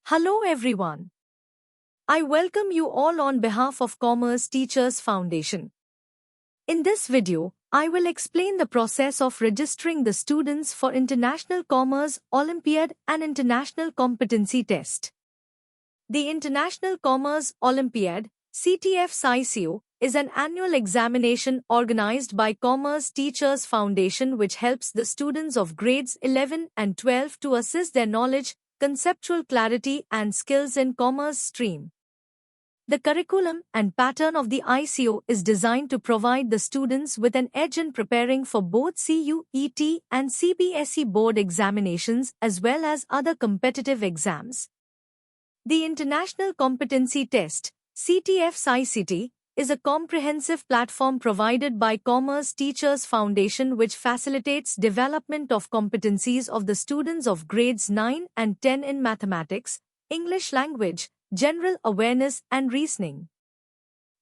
Hello everyone. I welcome you all on behalf of Commerce Teachers Foundation. In this video, I will explain the process of registering the students for International Commerce Olympiad and International Competency Test. The International Commerce Olympiad, CTF-ICO, is an annual examination organized by Commerce Teachers Foundation which helps the students of grades 11 and 12 to assess their knowledge, conceptual clarity and skills in commerce stream. The curriculum and pattern of the ICO is designed to provide the students with an edge in preparing for both CUET and CBSE board examinations as well as other competitive exams. The International Competency Test, CTF-ICT, is a comprehensive platform provided by Commerce Teachers Foundation which facilitates development of competencies of the students of grades 9 and 10 in mathematics, English language, general awareness and reasoning.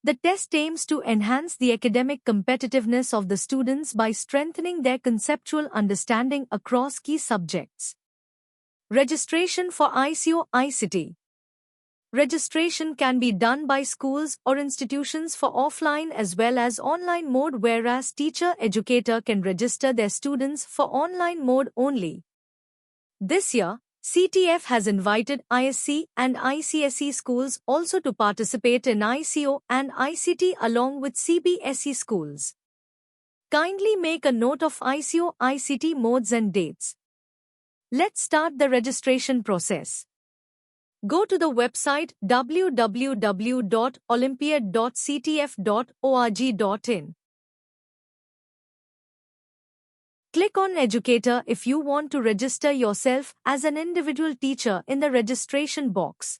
The test aims to enhance the academic competitiveness of the students by strengthening their conceptual understanding across key subjects. Registration for ICO-ICT. Registration can be done by schools or institutions for offline as well as online mode whereas teacher-educator can register their students for online mode only. This year, CTF has invited ISC and ICSE schools also to participate in ICO and ICT along with CBSE schools. Kindly make a note of ICO-ICT modes and dates. Let's start the registration process. Go to the website www.olympiad.ctf.org.in. Click on Educator if you want to register yourself as an individual teacher in the registration box.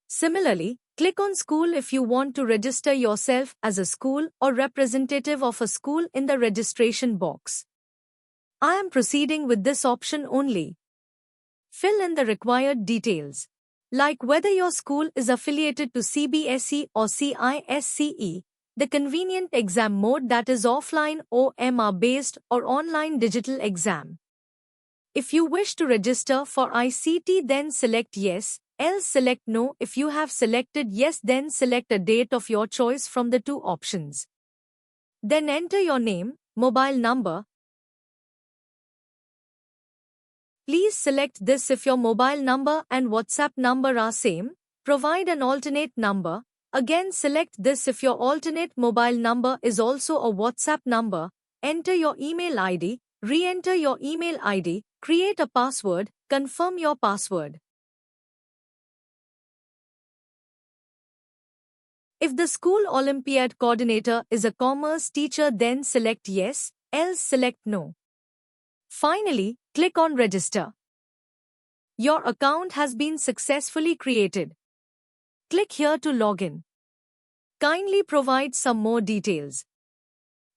Similarly, click on School if you want to register yourself as a school or representative of a school in the registration box. I am proceeding with this option only. Fill in the required details, like whether your school is affiliated to CBSE or CISCE, the convenient exam mode that is offline OMR based or online digital exam. If you wish to register for ICT then select yes, else select no. If you have selected yes then select a date of your choice from the two options. Then enter your name, mobile number. Please select this if your mobile number and WhatsApp number are same. Provide an alternate number. Again select this if your alternate mobile number is also a WhatsApp number. Enter your email ID. Re-enter your email ID. Create a password. Confirm your password. If the school Olympiad coordinator is a commerce teacher then select yes, else select no. Finally, click on Register. Your account has been successfully created. Click here to log in. Kindly provide some more details.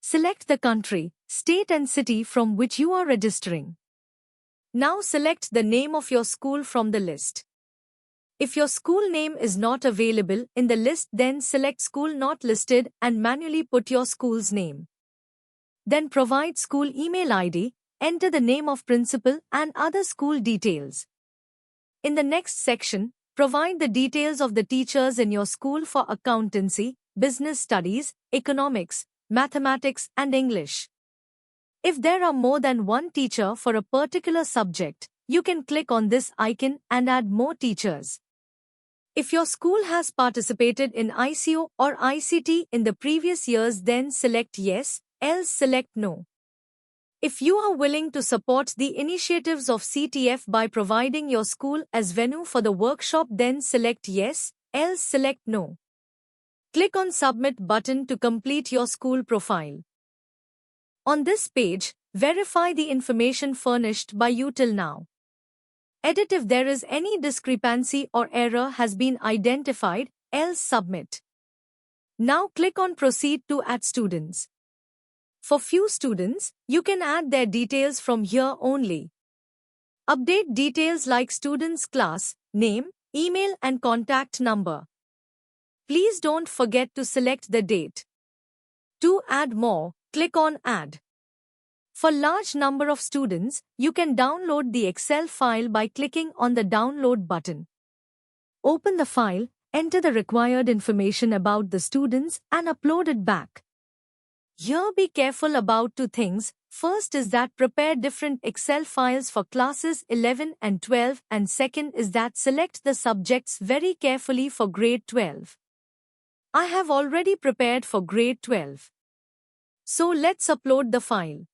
Select the country, state and city from which you are registering. Now select the name of your school from the list. If your school name is not available in the list then select School Not Listed and manually put your school's name. Then provide school email ID. Enter the name of principal and other school details. In the next section, provide the details of the teachers in your school for accountancy, business studies, economics, mathematics and English. If there are more than one teacher for a particular subject, you can click on this icon and add more teachers. If your school has participated in ICO or ICT in the previous years then select yes, else select no. If you are willing to support the initiatives of CTF by providing your school as venue for the workshop then select yes, else select no. Click on Submit button to complete your school profile. On this page, verify the information furnished by you till now. Edit if there is any discrepancy or error has been identified, else submit. Now click on Proceed to add students. For few students, you can add their details from here only. Update details like student's class, name, email and contact number. Please don't forget to select the date. To add more, click on Add. For large number of students, you can download the Excel file by clicking on the Download button. Open the file, enter the required information about the students and upload it back. Here be careful about two things. First is that prepare different Excel files for classes 11 and 12, and second is that select the subjects very carefully for grade 12. I have already prepared for grade 12. So let's upload the file.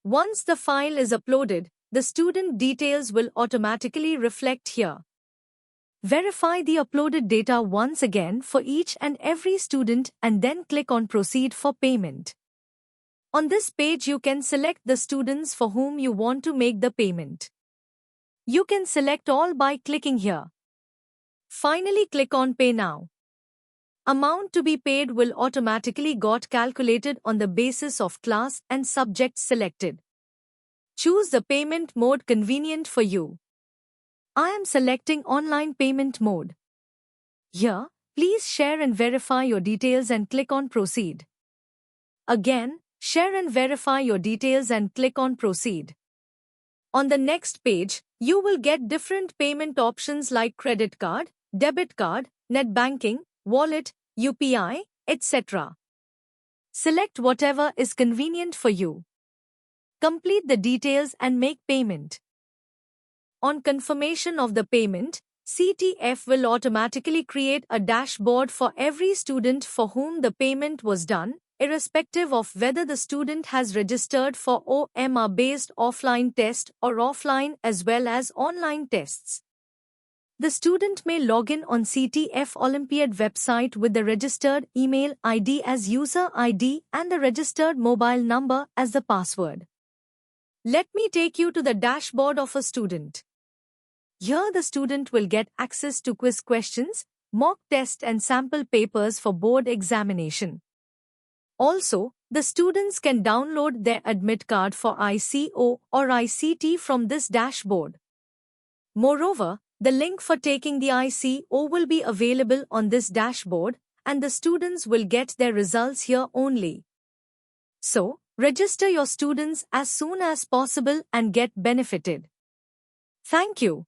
Once the file is uploaded, the student details will automatically reflect here. Verify the uploaded data once again for each and every student and then click on Proceed for payment. On this page you can select the students for whom you want to make the payment. You can select all by clicking here. Finally click on Pay Now. Amount to be paid will automatically got calculated on the basis of class and subjects selected. Choose the payment mode convenient for you. I am selecting online payment mode. Here, please share and verify your details and click on Proceed. Again, share and verify your details and click on Proceed. On the next page, you will get different payment options like credit card, debit card, net banking, wallet, UPI, etc. Select whatever is convenient for you. Complete the details and make payment. On confirmation of the payment, CTF will automatically create a dashboard for every student for whom the payment was done, irrespective of whether the student has registered for OMR-based offline test or offline as well as online tests. The student may log in on CTF Olympiad website with the registered email ID as user ID and the registered mobile number as the password. Let me take you to the dashboard of a student. Here the student will get access to quiz questions, mock test and sample papers for board examination. Also, the students can download their admit card for ICO or ICT from this dashboard. Moreover, the link for taking the ICO will be available on this dashboard and the students will get their results here only. So, register your students as soon as possible and get benefited. Thank you.